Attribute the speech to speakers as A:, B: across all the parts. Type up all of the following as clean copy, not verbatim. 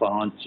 A: 5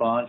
A: 5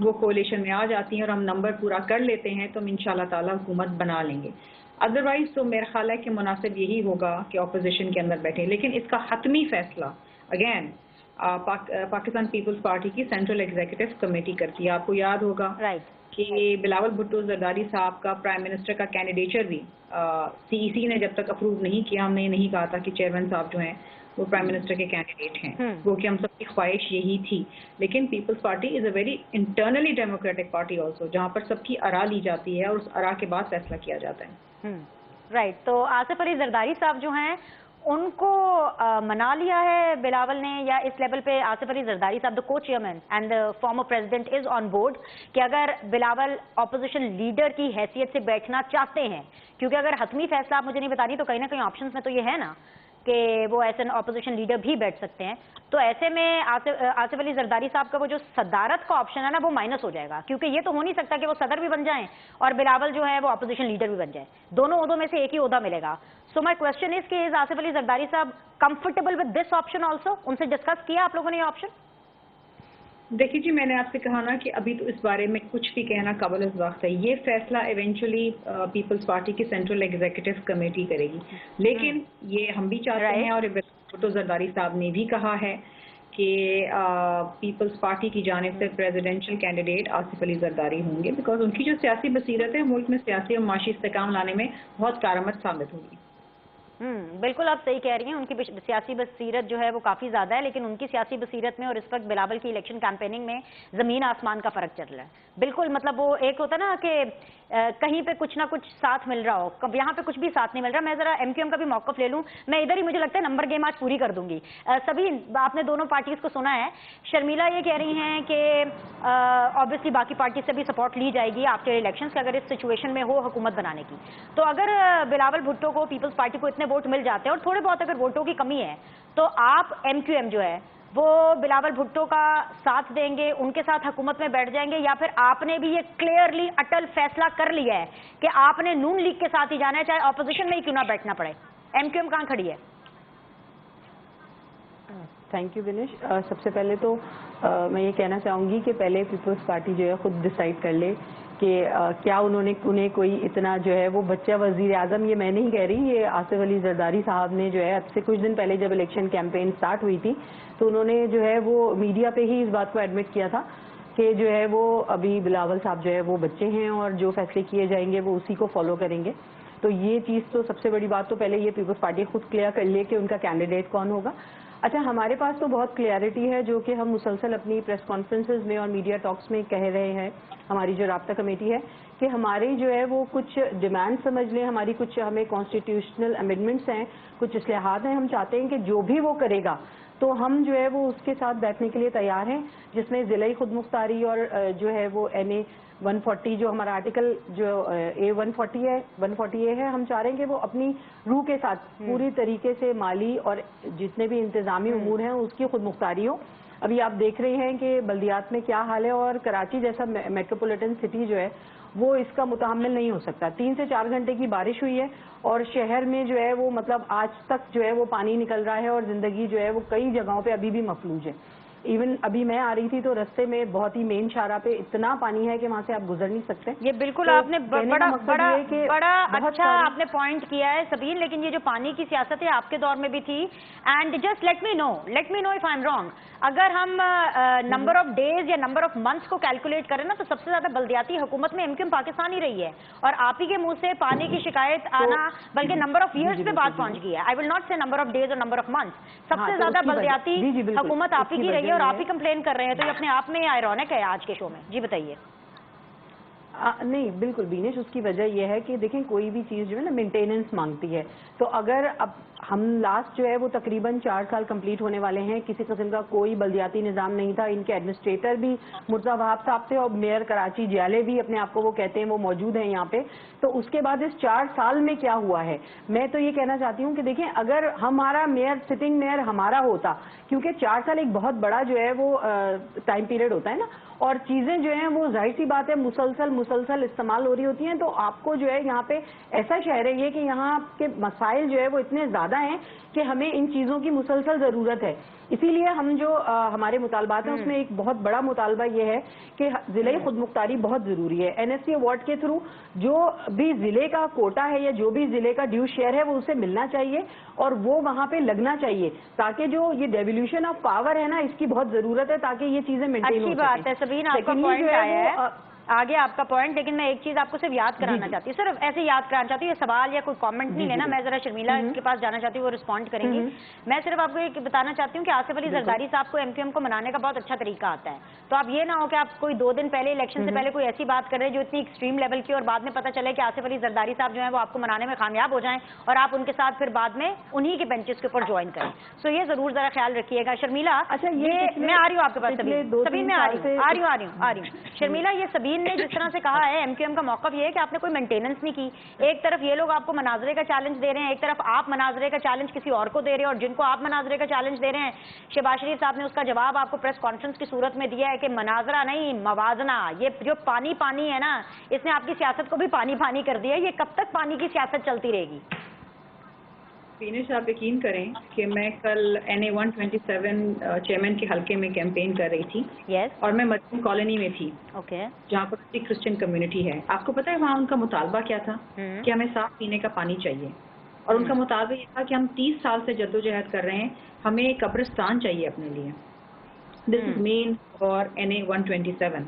B: وہ کولیشن میں آ جاتی ہیں اور ہم نمبر پورا کر لیتے ہیں تو ہم انشاءاللہ تعالی حکومت بنا لیں گے. ادروائز تو میرا خیال ہے کہ مناسب یہی ہوگا کہ اپوزیشن کے اندر بیٹھے. لیکن اس کا حتمی فیصلہ اگین پاکستان پیپلز پارٹی کی سینٹرل ایگزیکٹو کمیٹی کرتی ہے. آپ کو یاد ہوگا کہ بلاول بھٹو زرداری صاحب کا پرائم منسٹر کا کینڈیڈیچر بھی سی ای سی نے جب تک اپروو نہیں کیا، ہم نے نہیں کہا تھا کہ چیئرمین صاحب جو ہیں وہ پرائم منسٹر کے کینڈیڈیٹ ہیں، وہ کہ ہم سب کی خواہش یہی تھی. لیکن Peoples Party is a very internally democratic party also, جہاں پر سب کی آراء لی جاتی ہے اور اس آراء کے بعد فیصلہ کیا جاتا ہے.
C: رائٹ. تو آصف علی زرداری صاحب جو ہیں ان کو منا لیا ہے بلاول نے، یا اس لیول پہ آصف علی زرداری صاحب the co chairman and the former president is on board کہ اگر بلاول اپوزیشن لیڈر کی حیثیت سے بیٹھنا چاہتے ہیں، کیونکہ اگر حتمی فیصلہ آپ مجھے نہیں بتا رہی تو کہیں نہ کہیں آپشنز میں تو یہ ہے نا کہ وہ ایسے اپوزیشن لیڈر بھی بیٹھ سکتے ہیں. تو ایسے میں آصف علی زرداری صاحب کا وہ جو صدارت کا آپشن ہے نا وہ مائنس ہو جائے گا، کیونکہ یہ تو ہو نہیں سکتا کہ وہ صدر بھی بن جائیں اور بلاول جو ہے وہ اپوزیشن لیڈر بھی بن جائے. دونوں عہدوں میں سے ایک ہی عہدہ ملے گا. سو مائی کوشچن از کہ آصف علی زرداری صاحب comfortable with this option also? ان سے ڈسکس کیا آپ لوگوں نے یہ آپشن؟
B: دیکھیے جی، میں نے آپ سے کہا نا کہ ابھی تو اس بارے میں کچھ بھی کہنا قابل وقت ہے. یہ فیصلہ ایونچولی پیپلز پارٹی کی سینٹرل ایگزیکٹو کمیٹی کرے گی. لیکن یہ ہم بھی چاہتے ہیں اور بھٹو زرداری صاحب نے بھی کہا ہے کہ پیپلز پارٹی کی جانب سے پریزیڈنشل کینڈیڈیٹ آصف علی زرداری ہوں گے، بیکاز ان کی جو سیاسی بصیرت ہے ملک میں سیاسی اور معاشی استحکام لانے میں بہت کارآمد ثابت ہوگی.
C: بالکل آپ صحیح کہہ رہی ہیں، ان کی سیاسی بصیرت جو ہے وہ کافی زیادہ ہے، لیکن ان کی سیاسی بصیرت میں اور اس وقت بلاول کی الیکشن کیمپیننگ میں زمین آسمان کا فرق چل رہا ہے. بالکل، مطلب وہ ایک ہوتا نا کہ کہیں پہ کچھ نہ کچھ ساتھ مل رہا ہو، یہاں پہ کچھ بھی ساتھ نہیں مل رہا. میں ذرا ایم کیو ایم کا بھی موقف لے لوں، میں ادھر ہی مجھے لگتا ہے نمبر گیم آج پوری کر دوں گی. سبھی آپ نے دونوں پارٹیز کو سنا ہے. شرمیلا یہ کہہ رہی ہیں کہ آبویسلی باقی پارٹی سے بھی سپورٹ لی جائے گی آفٹر الیکشنز اگر اس سچویشن میں ہو حکومت بنانے کی. تو اگر بلاول بھٹو کو پیپلز پارٹی کو اتنے ووٹ مل جاتے ہیں اور تھوڑے بہت اگر ووٹوں کی کمی ہے تو آپ ایم کیو ایم جو ہے وہ بلاول بھٹو کا ساتھ دیں گے، ان کے ساتھ حکومت میں بیٹھ جائیں گے، یا پھر آپ نے بھی یہ کلیئرلی اٹل فیصلہ کر لیا ہے کہ آپ نے نون لیگ کے ساتھ ہی جانا ہے چاہے اپوزیشن میں ہی کیوں نہ بیٹھنا پڑے؟ ایم کیو ایم کہاں کھڑی ہے؟
D: Thank you Binish. سب سے پہلے تو میں یہ کہنا چاہوں گی کہ پہلے پیپلز پارٹی جو ہے خود ڈیسائیڈ کر لے کہ کیا انہیں کوئی اتنا جو ہے وہ بچہ وزیر اعظم، یہ میں نہیں کہہ رہی، یہ آصف علی زرداری صاحب نے جو ہے اب سے کچھ دن پہلے جب الیکشن کیمپین سٹارٹ ہوئی تھی تو انہوں نے جو ہے وہ میڈیا پہ ہی اس بات کو ایڈمٹ کیا تھا کہ جو ہے وہ ابھی بلاول صاحب جو ہے وہ بچے ہیں اور جو فیصلے کیے جائیں گے وہ اسی کو فالو کریں گے. تو یہ چیز تو سب سے بڑی بات تو پہلے یہ پیپلز پارٹی خود کلیئر کر لے کہ ان کا کینڈیڈیٹ کون ہوگا. اچھا، ہمارے پاس تو بہت کلیئرٹی ہے جو کہ ہم مسلسل اپنی پریس کانفرنسز میں اور میڈیا ٹاکس میں کہہ رہے ہیں. ہماری جو رابطہ کمیٹی ہے کہ ہماری جو ہے وہ کچھ ڈیمانڈ سمجھ لیں، ہماری کچھ ہمیں کانسٹیٹیوشنل امینڈمنٹس ہیں، کچھ اصلاحات ہیں. ہم چاہتے ہیں کہ جو بھی وہ کرے گا تو ہم جو ہے وہ اس کے ساتھ بیٹھنے کے لیے تیار ہیں، جس میں ضلعی خود مختاری اور جو ہے وہ NA 140 جو ہمارا آرٹیکل جو A140 ہے 140A ہے، ہم چاہ رہے ہیں کہ وہ اپنی روح کے ساتھ پوری طریقے سے مالی اور جتنے بھی انتظامی امور ہیں اس کی خود مختاری ہو. ابھی آپ دیکھ رہے ہیں کہ بلدیات میں کیا حال ہے اور کراچی جیسا میٹروپولیٹن سٹی جو ہے وہ اس کا متحمل نہیں ہو سکتا. 3 سے 4 گھنٹے کی بارش ہوئی ہے اور شہر میں جو ہے وہ مطلب آج تک جو ہے وہ پانی نکل رہا ہے اور زندگی جو ہے وہ کئی جگہوں پہ ابھی بھی مفلوج ہے. ایون ابھی میں آ رہی تھی تو رستے میں بہت ہی مین شاہراہ پہ اتنا پانی ہے کہ وہاں سے آپ گزر نہیں سکتے.
C: یہ بالکل آپ نے بڑا اچھا آپ نے پوائنٹ کیا ہے سبین، لیکن یہ جو پانی کی سیاست ہے آپ کے دور میں بھی تھی. And just let me know if I am wrong, اگر ہم نمبر آف ڈیز یا نمبر آف منتھس کو کیلکولیٹ کریں نا تو سب سے زیادہ بلدیاتی حکومت میں MKM پاکستان ہی رہی ہے، اور آپ ہی کے منہ سے پانی کی شکایت آنا بلکہ نمبر آف ایئرس پہ بات پہنچ گئی ہے. آئی ول ناٹ سے نمبر آف ڈیز اور نمبر آف منتھس، سب سے زیادہ بلدیاتی حکومت آپ ہی کی رہی ہے اور آپ ہی کمپلین کر رہے ہیں. تو یہ اپنے آپ میں آئرونک ہے آج کے شو میں. جی بتائیے.
D: نہیں بالکل بینش، اس کی وجہ یہ ہے کہ دیکھیں کوئی بھی چیز جو ہے نا مینٹیننس مانگتی ہے. تو اگر اب ہم لاسٹ جو ہے وہ تقریباً 4 سال کمپلیٹ ہونے والے ہیں، کسی قسم کا کوئی بلدیاتی نظام نہیں تھا. ان کے ایڈمنسٹریٹر بھی مرزا وہاب صاحب تھے اور میئر کراچی جیالے بھی اپنے آپ کو وہ کہتے ہیں وہ موجود ہیں یہاں پہ. تو اس کے بعد اس 4 سال میں کیا ہوا ہے، میں تو یہ کہنا چاہتی ہوں کہ دیکھیں اگر ہمارا میئر سٹنگ میئر ہمارا ہوتا، کیونکہ 4 سال ایک بہت بڑا جو ہے وہ ٹائم پیریڈ ہوتا ہے نا، اور چیزیں جو ہیں وہ ظاہر سی بات ہے مسلسل استعمال ہو رہی ہوتی ہیں، تو آپ کو جو ہے یہاں پہ ایسا شہر ہے یہ کہ یہاں کے مسائل جو ہے وہ اتنے زیادہ ہیں کہ ہمیں ان چیزوں کی مسلسل ضرورت ہے. اسی لیے ہم جو ہمارے مطالبات ہیں اس میں ایک بہت بڑا مطالبہ یہ ہے کہ ضلعی خود مختاری بہت ضروری ہے. این ایس سی ایوارڈ کے تھرو جو بھی ضلع کا کوٹا ہے یا جو بھی ضلع کا ڈیو شیئر ہے وہ اسے ملنا چاہیے اور وہ وہاں پہ لگنا چاہیے، تاکہ جو یہ ڈیولیوشن آف پاور ہے نا اس کی بہت ضرورت ہے تاکہ یہ چیزیں مینٹین ہو سکیں.
C: اچھی بات ہے سبین، آپ کا پوائنٹ آیا ہے آگے آپ کا پوائنٹ، لیکن میں ایک چیز آپ کو صرف یاد کرانا چاہتی ہوں، صرف ایسے یاد کرانا چاہتی ہوں، یہ سوال یا کوئی کامنٹ نہیں لینا، میں ذرا شرمیلا کے پاس جانا چاہتی ہوں، وہ رسپونڈ کریں گی. میں صرف آپ کو یہ بتانا چاہتی ہوں کہ آصف علی زرداری صاحب کو ایم کیو ایم کو منانے کا بہت اچھا طریقہ آتا ہے، تو آپ یہ نہ ہو کہ آپ کوئی 2 دن پہلے الیکشن سے پہلے کوئی ایسی بات کر رہے ہیں جو اتنی ایکسٹریم لیول کی اور بعد میں پتہ چلے کہ آصف علی زرداری صاحب جو ہیں وہ آپ کو منانے میں کامیاب ہو جائیں اور آپ ان کے ساتھ پھر بعد میں انہی کے بینچز کے اوپر جوائن کریں. سو یہ ضرور ذرا خیال رکھیے گا. شرمیلا یہ میں آ رہی ہوں آپ کے پاس، سبین میں آ رہی ہوں. شرمیلا یہ سبین نے جس طرح سے کہا ہے ایم کیو ایم کا موقف یہ ہے کہ آپ نے کوئی مینٹیننس نہیں کی. ایک طرف یہ لوگ آپ کو مناظرے کا چیلنج دے رہے ہیں، ایک طرف آپ مناظرے کا چیلنج کسی اور کو دے رہے ہیں، اور جن کو آپ مناظرے کا چیلنج دے رہے ہیں شہباز شریف صاحب نے اس کا جواب آپ کو پریس کانفرنس کی صورت میں دیا ہے کہ مناظرہ نہیں موازنہ. یہ جو پانی ہے نا اس نے آپ کی سیاست کو بھی پانی کر دیا. یہ کب تک پانی کی سیاست چلتی رہے گی؟
B: فینش آپ یقین کریں کہ میں کل NA 127 چیئرمین کے حلقے میں کیمپین کر رہی تھی. اور میں مدین کالونی میں تھی جہاں پر کرسچن کمیونٹی ہے. آپ کو پتا ہے وہاں ان کا مطالبہ کیا تھا کہ ہمیں صاف پینے کا پانی چاہیے، اور ان کا مطالبہ یہ تھا کہ ہم 30 سال سے جدوجہد کر رہے ہیں، ہمیں ایک قبرستان چاہیے اپنے لیے. دس از مین فار NA 127.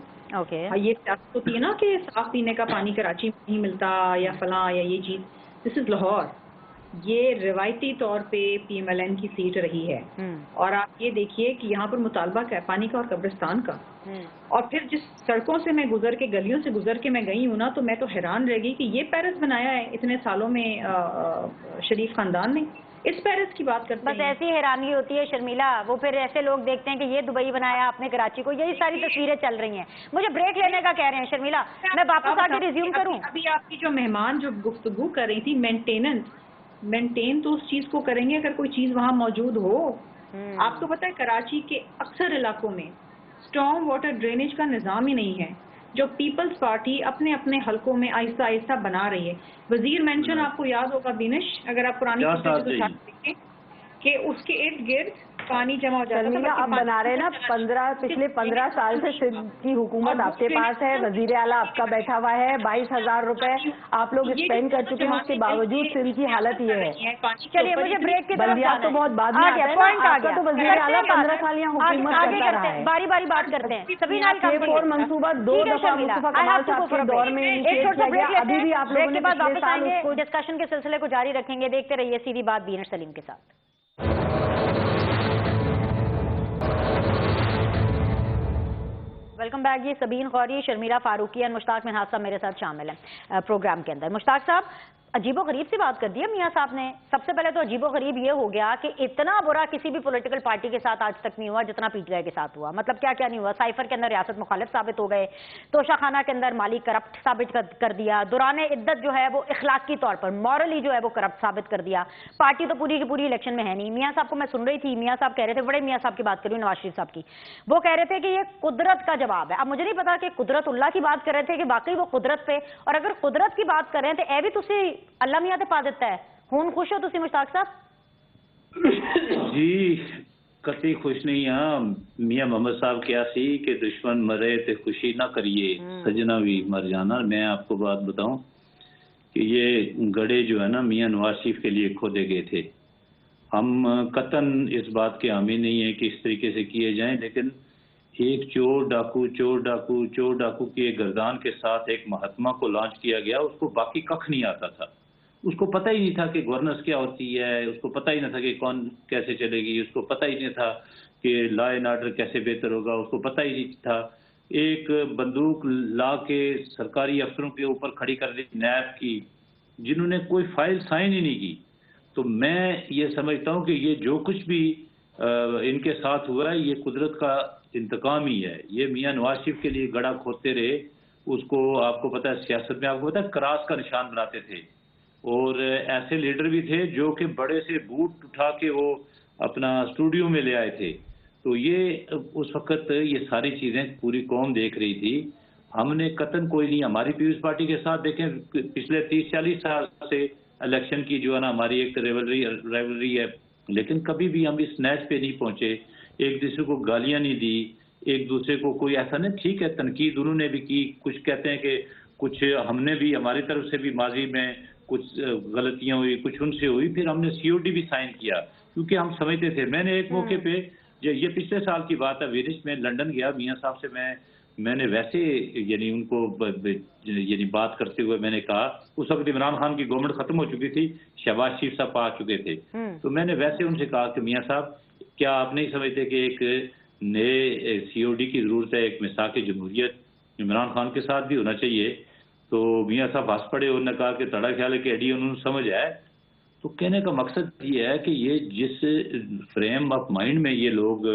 B: یہ سیاست ہوتی ہے نا کہ صاف پینے کا پانی کراچی میں نہیں ملتا یا فلاں یا یہ چیز. دس از لاہور. یہ روایتی طور پہ PMLN کی سیٹ رہی ہے، اور آپ یہ دیکھیے کہ یہاں پر مطالبہ کیا ہے پانی کا اور قبرستان کا. اور پھر جس سڑکوں سے میں گزر کے گلیوں سے گزر کے میں گئی ہوں نا تو میں تو حیران رہ گئی کہ یہ پیرس بنایا ہے اتنے سالوں میں شریف خاندان نے. اس پیرس کی بات کرتے ہیں.
C: بس ایسی حیرانی ہوتی ہے شرمیلا، وہ پھر ایسے لوگ دیکھتے ہیں کہ یہ دبئی بنایا آپ نے کراچی کو. یہی ساری تصویریں چل رہی ہیں. مجھے بریک لینے کا کہہ رہے ہیں شرمیلا، میں واپس آ کے ریزیوم کروں.
B: ابھی آپ کی جو مہمان جو گفتگو کر رہی تھی مینٹین تو اس چیز کو کریں گے اگر کوئی چیز وہاں موجود ہو. آپ کو پتہ ہے کراچی کے اکثر علاقوں میں اسٹارم واٹر ڈرینیج کا نظام ہی نہیں ہے، جو پیپلز پارٹی اپنے اپنے حلقوں میں آہستہ آہستہ بنا رہی ہے. وزیر مینشن آپ کو یاد ہوگا بینش، اگر آپ پرانی دیکھیں کہ اس کے ارد گرد پانی جمع ہو جاتا
D: ہے. آپ بنا رہے ہیں نا پچھلے 15 سال سے سندھ کی حکومت آپ کے پاس ہے، وزیر اعلیٰ آپ کا بیٹھا ہوا ہے، 22,000 روپے آپ لوگ اسپینڈ کر چکے ہیں، اس کے باوجود سندھ کی حالت یہ ہے.
C: چلیے مجھے بریک کی طرف
D: بلدیات تو بہت بعد میں آتا ہے، آپ کا تو وزیر اعلیٰ 15 سال یہاں حکومت کرتا رہا ہے.
C: باری باری بات کرتے ہیں.
D: سبینہ K4 منصوبہ 2 دفعہ مصطفیٰ کمال صاحب کے دور میں انیشیٹ کیا گیا. ابھی بھی آپ لوگوں نے پچھلے سال اس کو
C: ڈسکشن کے سلسلے کو جاری رکھیں گے. دیکھتے رہیے سیدھی بات بینر سلیم کے ساتھ. Welcome back. یہ سبین غوری، شرمیلا فاروقی اور مشتاق منہاج صاحب میرے ساتھ شامل ہیں پروگرام کے اندر. مشتاق صاحب عجیب و غریب سی بات کر دی ہے میاں صاحب نے. سب سے پہلے تو عجیب و غریب یہ ہو گیا کہ اتنا برا کسی بھی پولیٹیکل پارٹی کے ساتھ آج تک نہیں ہوا جتنا PTI کے ساتھ ہوا. مطلب کیا کیا نہیں ہوا. سائفر کے اندر ریاست مخالف ثابت ہو گئے، توشہ خانہ کے اندر مالی کرپٹ ثابت کر دیا، دوران عدت جو ہے وہ اخلاقی طور پر مورلی جو ہے وہ کرپٹ ثابت کر دیا. پارٹی تو پوری کی پوری الیکشن میں ہے نہیں. میاں صاحب کو میں سن رہی تھی، میاں صاحب کہہ رہے تھے، بڑے میاں صاحب کی بات کر رہی ہوں، نواز شریف صاحب کی، وہ کہہ رہے تھے کہ یہ قدرت کا جواب ہے. اب مجھے نہیں پتا کہ قدرت اللہ کی بات کر رہے تھے کہ باقی وہ قدرت پہ، اور اگر قدرت کی بات کر رہے ہیں تو اے بھی تسی اللہ میاں تے پا دیتا ہے. ہون خوش ہو تسی مشتاق صاحب؟
A: جی کتی خوش نہیں ہاں. میاں محمد صاحب کیا سی کہ دشمن مرے تے خوشی نہ کریے سجنا بھی مر جانا. میں آپ کو بات بتاؤں کہ یہ گڑے جو ہے نا میاں نواز شریف کے لیے کھودے گئے تھے. ہم قطعاً اس بات کے حامی نہیں ہیں کہ اس طریقے سے کیے جائیں، لیکن ایک چور ڈاکو کے گردان کے ساتھ ایک مہاتما کو لانچ کیا گیا. اس کو باقی ککھ نہیں آتا تھا. اس کو پتہ ہی نہیں تھا کہ گورننس کیا ہوتی ہے، اس کو پتہ ہی نہیں تھا کہ کون کیسے چلے گی، اس کو پتہ ہی نہیں تھا کہ لا اینڈ آرڈر کیسے بہتر ہوگا، اس کو پتہ ہی نہیں تھا. ایک بندوق لا کے سرکاری افسروں کے اوپر کھڑی کر دی نیب کی، جنہوں نے کوئی فائل سائن ہی نہیں کی. تو میں یہ سمجھتا ہوں کہ یہ جو کچھ بھی ان کے ساتھ ہوا ہے یہ قدرت کا انتقام ہی ہے. یہ میاں نواز شریف کے لیے گڑھا کھودتے رہے. اس کو آپ کو پتہ ہے سیاست میں آپ کو پتہ ہے کراس کا نشان بناتے تھے، اور ایسے لیڈر بھی تھے جو کہ بڑے سے بوٹ اٹھا کے وہ اپنا اسٹوڈیو میں لے آئے تھے. تو یہ اس وقت یہ ساری چیزیں پوری قوم دیکھ رہی تھی. ہم نے قطن کوئی نہیں, ہماری پیپلز پارٹی کے ساتھ دیکھیں پچھلے 30-40 سال سے الیکشن کی جو ہے نا ہماری ایک ریولری ہے, لیکن کبھی بھی ہم اس نیچ پہ نہیں پہنچے, ایک دوسرے کو گالیاں نہیں دی, ایک دوسرے کو کوئی ایسا نہیں. ٹھیک ہے تنقید انہوں نے بھی کی, کچھ کہتے ہیں کہ کچھ ہم نے بھی ہماری طرف سے بھی ماضی میں کچھ غلطیاں ہوئی, کچھ ان سے ہوئی, پھر ہم نے COD بھی سائن کیا کیونکہ ہم سمجھتے تھے. میں نے ایک موقع پہ یہ پچھلے سال کی بات ہے وینش, میں لنڈن گیا, میاں صاحب سے میں نے ویسے یعنی ان کو یعنی بات کرتے ہوئے میں نے کہا, اس وقت عمران خان کی گورنمنٹ ختم ہو چکی تھی, شہباز شریف صاحب آ چکے تھے, تو میں نے ویسے ان سے کہا کہ میاں صاحب کیا آپ نہیں سمجھتے کہ ایک نئے COD کی ضرورت ہے, ایک میثاق جمہوریت عمران خان کے ساتھ بھی ہونا چاہیے. تو میاں صاحب ہنس پڑے, انہوں نے کہا کہ تڑا خیال ہے کہ ایڈی انہوں نے سمجھ ہے. تو کہنے کا مقصد یہ ہے کہ یہ جس فریم آف مائنڈ میں یہ لوگ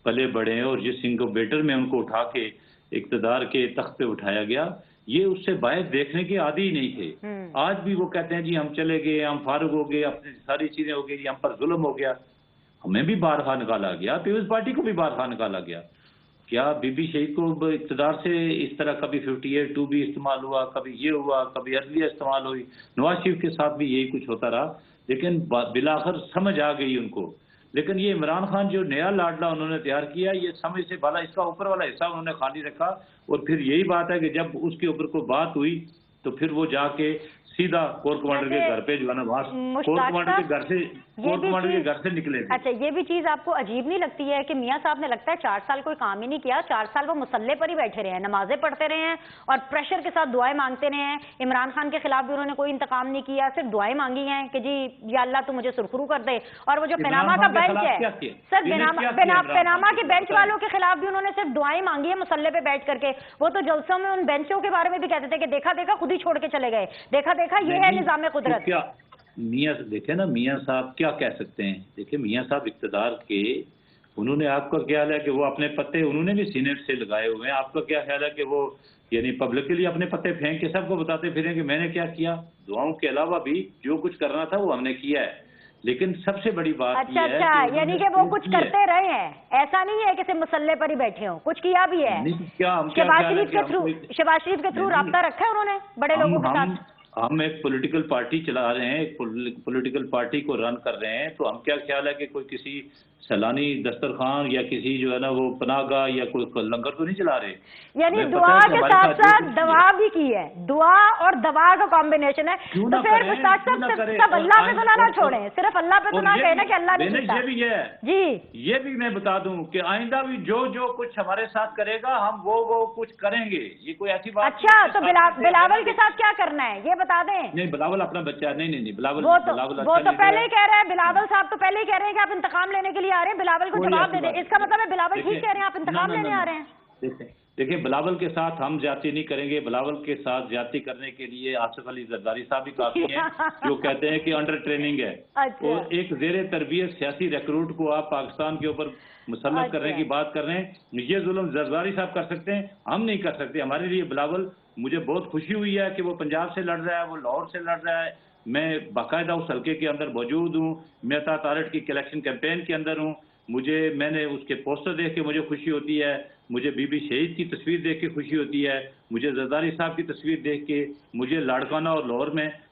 A: پلے بڑے ہیں اور جس انکوبیٹر میں ان کو اٹھا کے اقتدار کے تخت پہ اٹھایا گیا, یہ اس سے باہر دیکھنے کے عادی ہی نہیں تھے. آج بھی وہ کہتے ہیں جی ہم چلے گئے, ہم فارغ ہو گئے, اپنی ساری چیزیں ہو گئی, ہم پر ظلم ہو گیا. ہمیں بھی بارخواہ نکالا گیا, پیپلز پارٹی کو بھی بارخواہ نکالا گیا. کیا بی بی شہید کو اقتدار سے اس طرح کبھی 58(2) بھی استعمال ہوا, کبھی یہ ہوا, کبھی عدلیہ استعمال ہوئی, نواز شریف کے ساتھ بھی یہی کچھ ہوتا رہا, لیکن بلاخر سمجھ آ گئی ان کو. لیکن یہ عمران خان جو نیا لاڈلا انہوں نے تیار کیا, یہ سمجھ سے بالا اس کا اوپر والا حصہ انہوں نے خالی رکھا. اور پھر یہی بات ہے کہ جب اس کے اوپر کوئی بات ہوئی تو پھر وہ جا کے سیدھا کور کمانڈر کے گھر پہ جو ہے نا وہاں کور کمانڈر کے گھر سے نکلے تھے.
C: اچھا, یہ بھی چیز آپ کو عجیب نہیں لگتی ہے کہ میاں صاحب نے لگتا ہے 4 سال کوئی کام ہی نہیں کیا, 4 سال وہ مسلح پر ہی بیٹھے رہے ہیں, نمازیں پڑھتے رہے ہیں اور پریشر کے ساتھ دعائیں مانگتے رہے ہیں. عمران خان کے خلاف بھی انہوں نے کوئی انتقام نہیں کیا, صرف دعائیں مانگی ہیں کہ جی یا اللہ تو مجھے سرخرو کر دے. اور وہ جو پیناما کا بینچ ہے سر, پیناما کے بینچ والوں کے خلاف بھی انہوں نے صرف دعائیں مانگی ہیں مسلح پہ بیٹھ کر کے. وہ تو جلسوں میں ان بینچوں کے بارے میں بھی کہتے تھے کہ دیکھا دیکھا خود ہی چھوڑ کے چلے گئے, دیکھا دیکھا یہ ہے نظام قدرت.
A: میاں دیکھیں نا, میاں صاحب کیا کہہ سکتے ہیں. دیکھیں میاں صاحب اقتدار کے, انہوں نے, آپ کا کیا خیال ہے کہ وہ اپنے پتے انہوں نے بھی سینے سے لگائے ہوئے ہیں. آپ کا کیا خیال ہے کہ وہ یعنی پبلکلی اپنے پتے پھینک کے سب کو بتاتے پھریں کہ میں نے کیا کیا؟ دعاؤں کے علاوہ بھی جو کچھ کرنا تھا وہ ہم نے کیا ہے. لیکن سب سے بڑی بات یہ ہے
C: اچھا, یعنی کہ وہ کچھ کرتے رہے ہیں, ایسا نہیں ہے کہ صرف مسلح پر ہی بیٹھے ہوں, کچھ کیا بھی ہے. شہباز شریف کے تھرو رابطہ رکھا ہے انہوں نے بڑے لوگوں کے ساتھ.
A: ہم ایک پولیٹیکل پارٹی چلا رہے ہیں, ایک پولیٹیکل پارٹی کو رن کر رہے ہیں, تو ہم کیا خیال ہے کہ کوئی کسی سیلانی دسترخوان یا کسی جو ہے نا وہ پناہ گاہ یا کوئی لنگر تو نہیں چلا رہے.
C: یعنی دعا کے ساتھ ساتھ دوا بھی کی ہے, دعا اور دوا کا کمبینیشن ہے. تو پھر مشتاق صاحب سب اللہ پہ تو نہ چھوڑیں, صرف اللہ پہ تو نہ کہنا کہ اللہ نے
A: یہ بھی ہے جی, یہ بھی میں بتا دوں کہ آئندہ بھی جو کچھ ہمارے ساتھ کرے گا ہم وہ کچھ کریں گے. یہ کوئی ایسی بات.
C: اچھا, تو بلاول کے ساتھ کیا کرنا ہے یہ بتا دیں.
A: نہیں, بلاول اپنا بچہ نہیں, بلاول
C: وہ تو پہلے ہی کہہ رہے ہیں, بلاول صاحب تو پہلے ہی کہہ رہے ہیں کہ آپ انتقام لینے کے لیے آ رہے ہیں, بلاول کو جواب دے دیں. اس کا مطلب ہے بلاول ٹھیک کہہ رہے ہیں, آپ انتقام لینے آ رہے ہیں.
A: دیکھیں بلاول کے ساتھ ہم زیادتی نہیں کریں گے. بلاول کے ساتھ زیادتی کرنے کے لیے آصف علی زرداری صاحب بھی کافی ہیں جو کہتے ہیں کہ انڈر ٹریننگ ہے. اور ایک زیر تربیت سیاسی ریکروٹ کو آپ پاکستان کے اوپر مسلط کرنے کی بات کر رہے ہیں. یہ ظلم زرداری صاحب کر سکتے ہیں, ہم نہیں کر سکتے. ہمارے لیے بلاول, مجھے بہت خوشی ہوئی ہے کہ وہ پنجاب سے لڑ رہا ہے, وہ لاہور سے لڑ رہا ہے. میں باقاعدہ اس حلقے کے اندر موجود ہوں, میں تارٹ کی الیکشن کیمپین کے اندر ہوں. میں نے اس کے پوسٹر دیکھ کے مجھے خوشی ہوتی ہے, مجھے بی بی شہید کی تصویر دیکھ کے خوشی ہوتی ہے, مجھے زرداری صاحب کی تصویر دیکھ کے, مجھے لاڑکانہ اور لاہور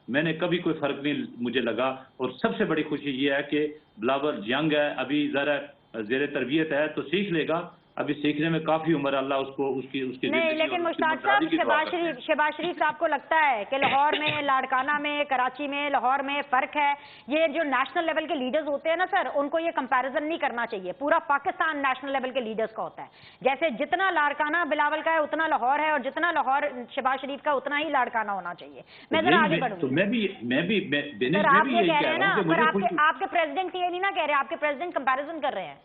A: میں نے کبھی کوئی فرق نہیں مجھے لگا. اور سب سے بڑی خوشی یہ ہے کہ بلاول ینگ ہے, ابھی ذرا زیر تربیت ہے تو سیکھ لے گا. ابھی سیکھنے میں کافی عمر ہے, اللہ اس کو اس کی
C: نہیں. لیکن مشتاق صاحب, شہباز شریف صاحب کو لگتا ہے کہ لاہور میں, لاڑکانہ میں, کراچی میں, لاہور میں فرق ہے. یہ جو نیشنل لیول کے لیڈرز ہوتے ہیں نا سر, ان کو یہ کمپیریزن نہیں کرنا چاہیے. پورا پاکستان نیشنل لیول کے لیڈرز کا ہوتا ہے. جیسے جتنا لاڑکانہ بلاول کا ہے اتنا لاہور ہے, اور جتنا لاہور شہباز شریف کا اتنا ہی لاڑکانہ ہونا چاہیے. میں ذرا آگے بڑھوں. آپ یہ کہہ رہے ہیں نا, پر آپ کے پریزیڈنٹ یہ نہیں نا کہہ رہے, آپ کے پریزیڈنٹ کمپیریزن کر رہے ہیں.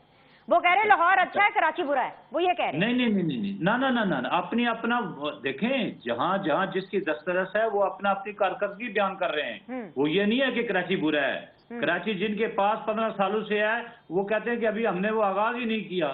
C: وہ کہہ رہے ہیں لاہور اچھا ہے, کراچی برا ہے, وہ یہ کہہ رہے ہیں.
A: نہیں, اپنی اپنا دیکھیں, جہاں جس کی دسترس ہے وہ اپنی کارکردگی بیان کر رہے ہیں. وہ یہ نہیں ہے کہ کراچی برا ہے. کراچی جن کے پاس 15 سالوں سے ہے وہ کہتے ہیں کہ ابھی ہم نے وہ آغاز ہی نہیں کیا.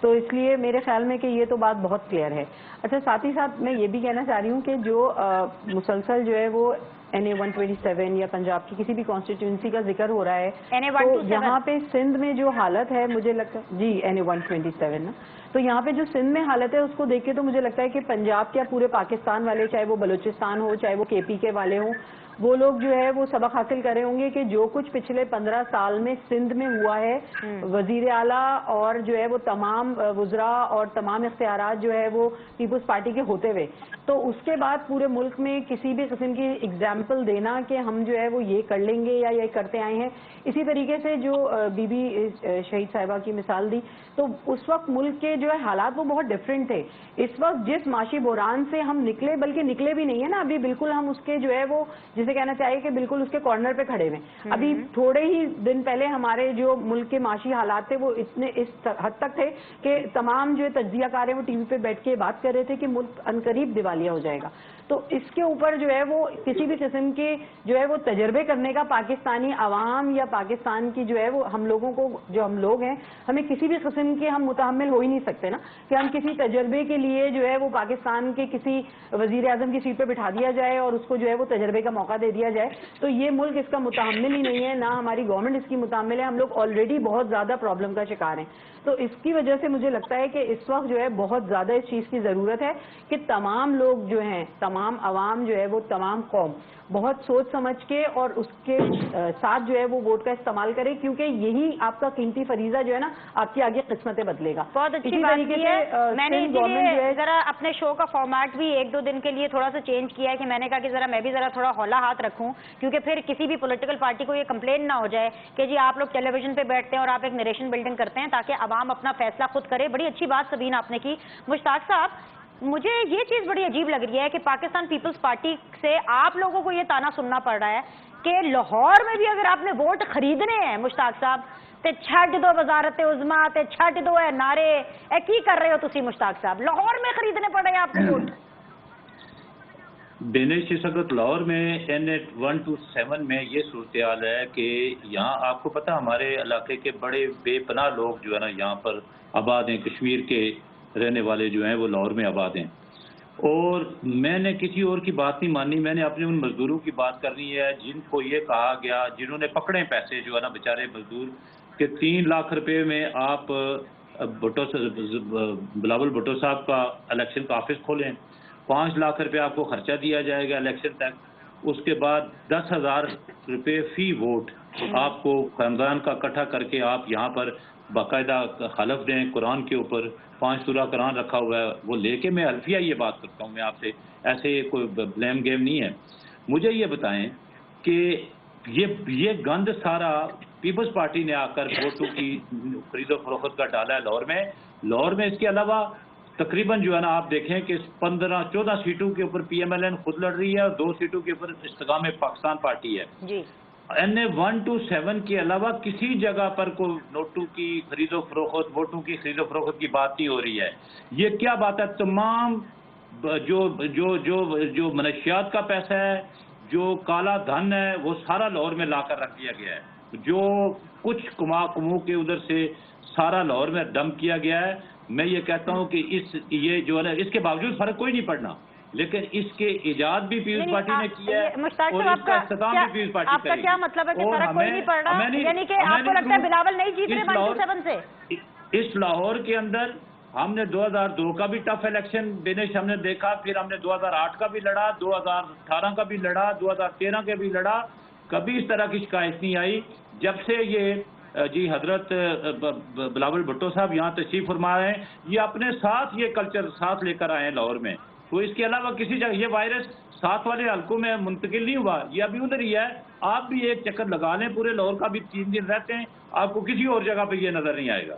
D: تو اس لیے میرے خیال میں کہ یہ تو بات بہت کلیئر ہے. اچھا ساتھ ہی ساتھ میں یہ بھی کہنا چاہ رہی ہوں کہ جو مسلسل جو ہے وہ NA 127 یا پنجاب کی کسی بھی کانسٹیٹیوئنسی کا ذکر ہو رہا ہے, تو یہاں پہ سندھ میں جو حالت ہے مجھے لگتا ہے جی NA 127 نا, تو یہاں پہ جو سندھ میں حالت ہے اس کو دیکھ کے تو مجھے لگتا ہے کہ پنجاب کیا پورے پاکستان والے, چاہے وہ بلوچستان ہو چاہے وہ KP کے والے ہوں, وہ لوگ جو ہے وہ سبق حاصل کر رہے ہوں گے کہ جو کچھ پچھلے 15 سال میں سندھ میں ہوا ہے, وزیر اعلیٰ اور جو ہے وہ تمام وزراء اور تمام اختیارات جو ہے وہ پیپلز پارٹی کے ہوتے ہوئے, تو اس کے بعد پورے ملک میں کسی بھی قسم کی اگزامپل دینا کہ ہم جو ہے وہ یہ کر لیں گے یا یہ کرتے آئے ہیں. اسی طریقے سے جو بی بی شہید صاحبہ کی مثال دی, تو اس وقت ملک کے جو ہے حالات وہ بہت ڈفرینٹ تھے. اس وقت جس معاشی بحران سے ہم نکلے, بلکہ نکلے بھی نہیں ہے نا ابھی, بالکل ہم اس کے جو ہے وہ جسے کہنا چاہیے کہ بالکل اس کے کارنر پہ کھڑے ہوئے. ابھی تھوڑے ہی دن پہلے ہمارے جو ملک کے معاشی حالات تھے وہ اتنے اس حد تک تھے کہ تمام جو تجزیہ کار ہیں وہ TV پہ بیٹھ کے بات کر رہے تھے کہ ملک عنقریب دیوالیہ ہو جائے گا. تو اس کے اوپر جو ہے وہ کسی بھی قسم کے جو ہے وہ تجربے کرنے کا پاکستانی عوام یا پاکستان کی جو ہے وہ ہم لوگوں کو, جو ہم لوگ ہیں, ہمیں کسی بھی قسم کے ہم متحمل ہو ہی نہیں سکتے نا کہ ہم کسی تجربے کے لیے جو ہے وہ پاکستان کے کسی وزیر اعظم کی سیٹ پہ بٹھا دیا جائے اور اس کو جو ہے وہ تجربے کا موقع دے دیا جائے. تو یہ ملک اس کا متحمل ہی نہیں ہے, نہ ہماری گورنمنٹ اس کی متحمل ہے. ہم لوگ آلریڈی بہت زیادہ پرابلم کا شکار ہیں. تو اس کی وجہ سے مجھے لگتا ہے کہ اس وقت جو ہے بہت زیادہ اس چیز کی ضرورت ہے کہ تمام لوگ جو ہیں, تمام عوام جو ہے وہ, تمام قوم بہت سوچ سمجھ کے اور اس کے ساتھ جو ہے وہ ووٹ کا استعمال کرے, کیونکہ یہی آپ کا قیمتی فریضہ جو ہے نا آپ کی آگے قسمتیں بدلے گا.
C: بہت اچھی بات کی ہے. میں نے ذرا اپنے شو کا فارمیٹ بھی 1-2 دن کے لیے تھوڑا سا چینج کیا ہے کہ میں نے کہا کہ ذرا میں بھی ذرا تھوڑا ہولا ہاتھ رکھوں, کیونکہ پھر کسی بھی پولیٹیکل پارٹی کو یہ کمپلین نہ ہو جائے کہ جی آپ لوگ ٹیلی ویژن پہ بیٹھتے ہیں اور آپ ایک نریشن بلڈنگ کرتے ہیں, تاکہ عوام اپنا فیصلہ خود کرے. بڑی اچھی بات سبین آپ نے کی. مشتاق صاحب, مجھے یہ چیز بڑی عجیب لگ رہی ہے کہ پاکستان پیپلز پارٹی سے آپ لوگوں کو یہ تانا سننا پڑ رہا ہے کہ لاہور میں بھی اگر آپ نے ووٹ خریدنے ہیں مشتاق صاحب تے چھڈ دو وزارت عظما, تے چھڈ دو اے نعرے, اے کی کر رہے ہو تسی مشتاق صاحب؟ لاہور میں خریدنے پڑ رہے ہیں آپ کو ووٹ.
A: بینش اس وقت لاہور میں NA 127 میں یہ صورتحال ہے کہ یہاں آپ کو پتہ ہمارے علاقے کے بڑے بے پناہ لوگ جو ہے نا یہاں پر آباد ہیں, کشمیر کے رہنے والے جو ہیں وہ لاہور میں آباد ہیں. اور میں نے کسی اور کی بات نہیں ماننی, میں نے اپنے ان مزدوروں کی بات کرنی ہے جن کو یہ کہا گیا, جنہوں نے پکڑے پیسے جو ہے نا بیچارے مزدور, کہ 3 لاکھ روپے میں آپ بلاول بھٹو صاحب کا الیکشن کا آفس کھولیں, 5 لاکھ روپے آپ کو خرچہ دیا جائے گا الیکشن تک, اس کے بعد 10,000 روپے فی ووٹ آپ کو خاندان کا اکٹھا کر کے آپ یہاں پر باقاعدہ حلف دیں قرآن کے اوپر, 5 سورہ قرآن رکھا ہوا ہے وہ لے کے, میں حلفیہ یہ بات کرتا ہوں میں آپ سے, ایسے کوئی بلیم گیم نہیں ہے. مجھے یہ بتائیں کہ یہ گند سارا پیپلز پارٹی نے آ کر ووٹوں کی خرید و فروخت کا ڈالا ہے لاہور میں. اس کے علاوہ تقریباً جو ہے نا آپ دیکھیں کہ 14 سیٹوں کے اوپر PMLN خود لڑ رہی ہے اور 2 سیٹوں کے اوپر استقام پاکستان پارٹی ہے.
C: جی
A: NA 127 کے علاوہ کسی جگہ پر کوئی نوٹوں کی خرید و فروخت, ووٹوں کی خرید و فروخت کی بات نہیں ہو رہی ہے. یہ کیا بات ہے؟ تمام جو منشیات کا پیسہ ہے, جو کالا دھن ہے, وہ سارا لاہور میں لا کر رکھ دیا گیا ہے. جو کچھ کمو کے ادھر سے سارا لاہور میں ڈمپ کیا گیا ہے. میں یہ کہتا ہوں کہ یہ جو ہے اس کے باوجود فرق کوئی نہیں پڑنا, لیکن اس کے ایجاد بھی پیپلز پارٹی نے کیا ہے
C: مشتاق
A: اور
C: صاحب
A: اس کا اختتام بھی پیپلز پارٹی
C: آپ کا کیا مطلب ہے کہ فرق کوئی نہیں پڑ رہا, یعنی کہ آپ کو لگتا ہے بلاول نہیں جیت رہے 127 سے؟
A: اس لاہور کے اندر ہم نے 2002 کا بھی ٹف الیکشن بینش ہم نے دیکھا, پھر ہم نے 2008 کا بھی لڑا, 2018 کا بھی لڑا, 2013 کا بھی لڑا, کبھی اس طرح کی شکایت نہیں آئی. جب سے یہ جی حضرت بلاول بھٹو صاحب یہاں تشریف فرما رہے ہیں, یہ اپنے ساتھ یہ کلچر ساتھ لے کر آئے ہیں لاہور میں. تو اس کے علاوہ کسی جگہ یہ وائرس ساتھ والے حلقوں میں منتقل نہیں ہوا, یہ ابھی ادھر ہی ہے. آپ بھی ایک چکر لگا لیں, پورے لاہور کا بھی 3 دن رہتے ہیں, آپ کو کسی اور جگہ پہ یہ نظر نہیں آئے گا.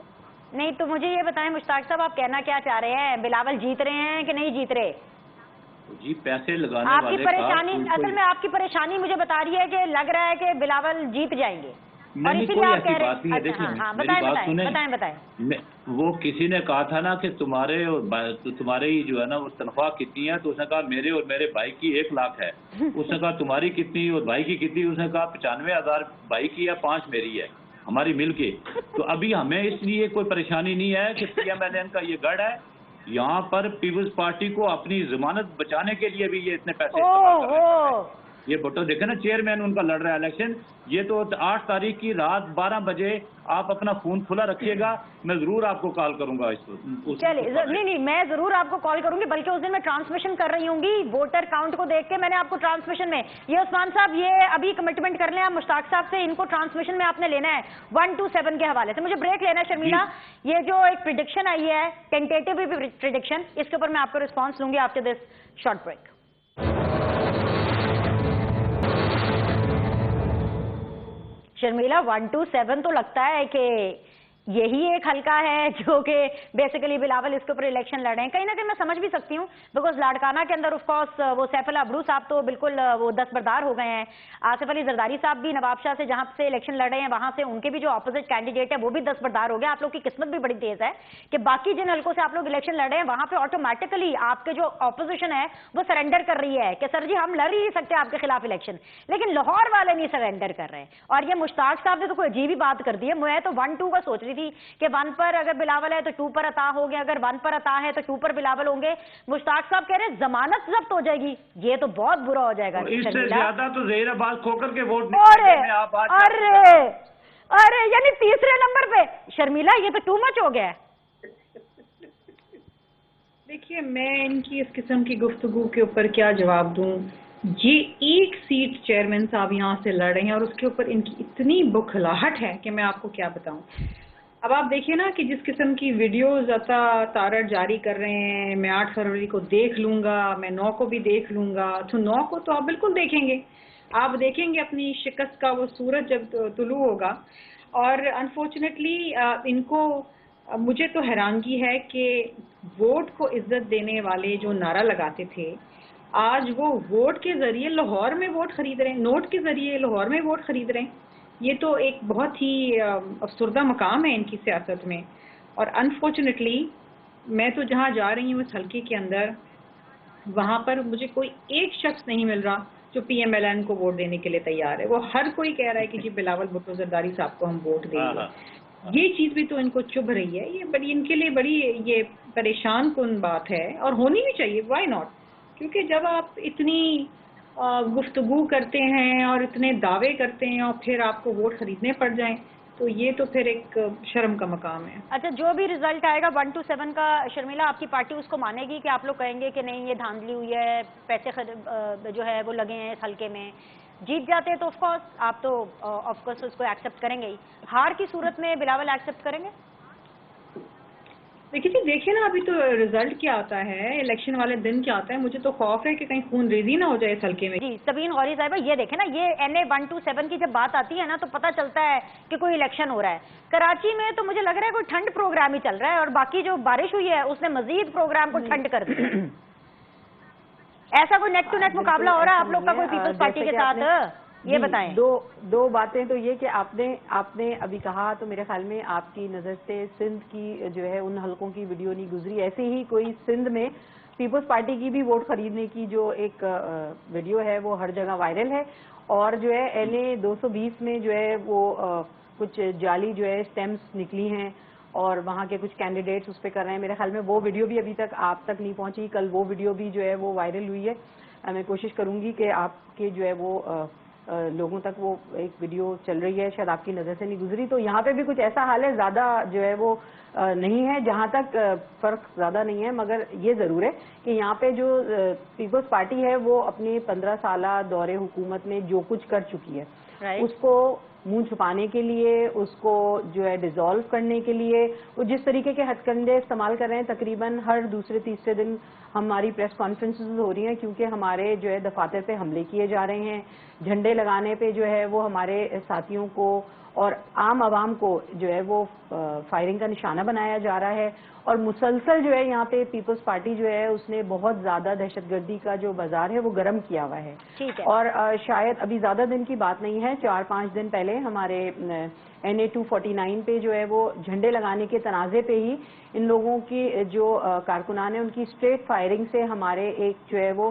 C: نہیں تو مجھے یہ بتائیں مشتاق صاحب, آپ کہنا کیا چاہ رہے ہیں؟ بلاول جیت رہے ہیں کہ نہیں جیت رہے؟
A: جی پیسے لگانے
C: آپ
A: والے
C: کی پریشانی, اصل میں آپ کی پریشانی مجھے بتا رہی ہے کہ لگ رہا ہے کہ بلاول جیت جائیں گے, اور اسی لیے آپ کہہ رہے ہیں. ہاں بتائیں.
A: وہ کسی نے کہا تھا نا کہ تمہارے جو ہے نا وہ تنخواہ کتنی ہے, تو اس نے کہا میرے اور میرے بھائی کی 1 لاکھ ہے. اس نے کہا تمہاری کتنی اور بھائی کی کتنی, اس نے کہا 95,000 بھائی کی ہے, 5 میری ہے. ہماری مل کے. تو ابھی ہمیں اس لیے کوئی پریشانی نہیں ہے کہ PMLN کا یہ گڑھ ہے. یہاں پر پیپلز پارٹی کو اپنی ضمانت بچانے کے لیے بھی یہ اتنے پیسے استعمال کر رہے ہیں. یہ بھٹو دیکھیں نا, چیئرمین ان کا لڑ رہا ہے الیکشن. یہ تو 8 تاریخ کی رات 12 بجے آپ اپنا فون کھلا رکھیے گا, میں ضرور آپ کو کال کروں گا اس کو.
C: چلیے نہیں میں ضرور آپ کو کال کروں گی, بلکہ اس دن میں ٹرانسمیشن کر رہی ہوں گی ووٹر کاؤنٹ کو دیکھ کے. میں نے آپ کو ٹرانسمیشن میں یہ عثمان صاحب یہ ابھی کمٹمنٹ کر لیں آپ مشتاق صاحب سے, ان کو ٹرانسمیشن میں آپ نے لینا ہے 127 کے حوالے سے. مجھے بریک لینا ہے شرمیلا. یہ جو ایک پریڈکشن آئی ہے ٹینٹیٹیو پریڈکشن, اس کے اوپر میں آپ کو رسپانس لوں گی after this short break. Sharmila 127 تو لگتا ہے کہ یہی ایک حلقہ ہے جو کہ بیسیکلی بلاول اس کے اوپر الیکشن لڑ رہے ہیں. کہیں نہ کہیں میں سمجھ بھی سکتی ہوں بیکاز لاڑکانہ کے اندر آف کورس وہ سیف اللہ ابڑو صاحب تو بالکل وہ دستبردار ہو گئے ہیں. آصف علی زرداری صاحب بھی نواب شاہ سے جہاں سے الیکشن لڑ رہے ہیں وہاں سے ان کے بھی جو اپوزٹ کینڈیڈیٹ ہے وہ بھی دستبردار ہو گیا. آپ لوگ کی قسمت بھی بڑی تیز ہے کہ باقی جن حلقوں سے آپ لوگ الیکشن لڑ رہے ہیں وہاں پہ آٹومیٹکلی آپ کے جو اپوزیشن ہے وہ سرنڈر کر رہی ہے کہ سر جی ہم لڑ ہی نہیں سکتے آپ کے خلاف الیکشن. لیکن لاہور والے نہیں سرنڈر کر رہے. اور یہ مشتاق صاحب نے تو کوئی عجیب ہی بات کر دی ہے. میں تو 1-2 کا سوچ رہی تھی کہ 1 پر اگر بلاول ہے تو 2 پر عطا ہو گیا, اگر 1 پر عطا ہے تو 2 پر بلاول ہوں گے. مشتاق صاحب کہہ رہے ہیں ضمانت ضبط ہو جائے گی, یہ تو بہت برا ہو جائے گا.
A: اس سے زیادہ تو زہیر عباس کھوکر کے ووٹ
C: ارے یعنی تیسرے نمبر پہ شرمیلا یہ تو ٹو مچ ہو گیا ہے.
B: دیکھیے میں ان کی اس قسم کی گفتگو کے اوپر کیا جواب دوں. یہ ایک سیٹ چیئرمین صاحب یہاں سے لڑ رہے ہیں اور اس کے اوپر ان کی اتنی بکھلاہٹ ہے کہ میں آپ کو کیا بتاؤں. اب آپ دیکھیں نا کہ جس قسم کی ویڈیوز عطا تارڑ جاری کر رہے ہیں, میں 8 فروری کو دیکھ لوں گا, میں 9 کو بھی دیکھ لوں گا, تو 9 کو تو آپ بالکل دیکھیں گے. آپ دیکھیں گے اپنی شکست کا وہ سورج جب طلوع ہوگا. اور انفارچونیٹلی ان کو مجھے تو حیرانگی ہے کہ ووٹ کو عزت دینے والے جو نعرہ لگاتے تھے آج وہ ووٹ کے ذریعے لاہور میں ووٹ خرید رہے ہیں, نوٹ کے ذریعے لاہور میں ووٹ خرید رہے ہیں. یہ تو ایک بہت ہی افسردہ مقام ہے ان کی سیاست میں. اور انفارچونیٹلی میں تو جہاں جا رہی ہوں اس حلقے کے اندر وہاں پر مجھے کوئی ایک شخص نہیں مل رہا جو PMLN کو ووٹ دینے کے لیے تیار ہے. وہ ہر کوئی کہہ رہا ہے کہ جی بلاول بھٹو زرداری صاحب کو ہم ووٹ دیں گے. یہ چیز بھی تو ان کو چبھ رہی ہے. یہ بڑی ان کے لیے بڑی یہ پریشان کن بات ہے اور ہونی بھی چاہیے. وائی ناٹ, کیونکہ جب آپ اتنی گفتگو کرتے ہیں اور اتنے دعوے کرتے ہیں اور پھر آپ کو ووٹ خریدنے پڑ جائیں تو یہ تو پھر ایک شرم کا مقام ہے.
C: اچھا جو بھی رزلٹ آئے گا 1-7 کا شرمیلا, آپ کی پارٹی اس کو مانے گی کہ آپ لوگ کہیں گے کہ نہیں یہ دھاندلی ہوئی ہے, پیسے جو ہے وہ لگے ہیں اس حلقے میں, جیت جاتے ہیں تو آف کورس آپ تو آف کورس اس کو ایکسیپٹ کریں گے ہی, ہار کی صورت میں بلاول ایکسیپٹ کریں گے؟
B: دیکھیے جی دیکھیں نا ابھی تو رزلٹ کیا آتا ہے, الیکشن والے دن کیا آتا ہے. مجھے تو خوف ہے کہ کہیں خون ریزی نہ ہو جائے اس حلقے میں.
C: جی سبین غوری صاحبہ یہ دیکھیں نا, یہ NA 1-7 کی جب بات آتی ہے نا تو پتہ چلتا ہے کہ کوئی الیکشن ہو رہا ہے. کراچی میں تو مجھے لگ رہا ہے کوئی ٹھنڈ پروگرام ہی چل رہا ہے اور باقی جو بارش ہوئی ہے اس نے مزید پروگرام کو ٹھنڈ کر دیا. ایسا کوئی نیک ٹو نیک مقابلہ ہو رہا ہے آپ لوگ کا کوئی پیپلز پارٹی کے ساتھ؟ یہ بتائیں.
D: دو باتیں تو یہ کہ آپ نے ابھی کہا تو میرے خیال میں آپ کی نظر سے سندھ کی جو ہے ان حلقوں کی ویڈیو نہیں گزری. ایسے ہی کوئی سندھ میں پیپلز پارٹی کی بھی ووٹ خریدنے کی جو ایک ویڈیو ہے وہ ہر جگہ وائرل ہے. اور جو ہے NA 220 میں جو ہے وہ کچھ جعلی جو ہے سٹیمپس نکلی ہیں اور وہاں کے کچھ کینڈیڈیٹس اس پہ کر رہے ہیں. میرے خیال میں وہ ویڈیو بھی ابھی تک آپ تک نہیں پہنچی. کل وہ ویڈیو بھی جو ہے وہ وائرل ہوئی ہے. میں کوشش کروں گی کہ آپ کے جو ہے وہ لوگوں تک وہ ایک ویڈیو چل رہی ہے, شاید آپ کی نظر سے نہیں گزری. تو یہاں پہ بھی کچھ ایسا حال ہے, زیادہ جو ہے وہ نہیں ہے, جہاں تک فرق زیادہ نہیں ہے, مگر یہ ضرور ہے کہ یہاں پہ جو پیپلز پارٹی ہے وہ اپنے 15 سالہ دور حکومت میں جو کچھ کر چکی ہے اس کو منہ چھپانے کے لیے, اس کو جو ہے ڈیزالو کرنے کے لیے وہ جس طریقے کے ہتھ کنڈے استعمال کر رہے ہیں. تقریباً ہر دوسرے تیسرے دن ہماری پریس کانفرنسز ہو رہی ہیں کیونکہ ہمارے جو ہے دفاتر پہ حملے کیے جا رہے ہیں. جھنڈے لگانے پہ جو ہے وہ ہمارے ساتھیوں کو اور عام عوام کو جو ہے وہ فائرنگ کا نشانہ بنایا جا رہا ہے. اور مسلسل جو ہے یہاں پہ پیپلز پارٹی جو ہے اس نے بہت زیادہ دہشت گردی کا جو بازار ہے وہ گرم کیا ہوا ہے. اور شاید ابھی زیادہ دن کی بات نہیں ہے, 4-5 دن پہلے ہمارے NA 249 پہ جو ہے وہ جھنڈے لگانے کے تنازع پہ ہی ان لوگوں کی جو کارکنان ہیں ان کی اسٹریٹ فائرنگ سے ہمارے ایک جو ہے وہ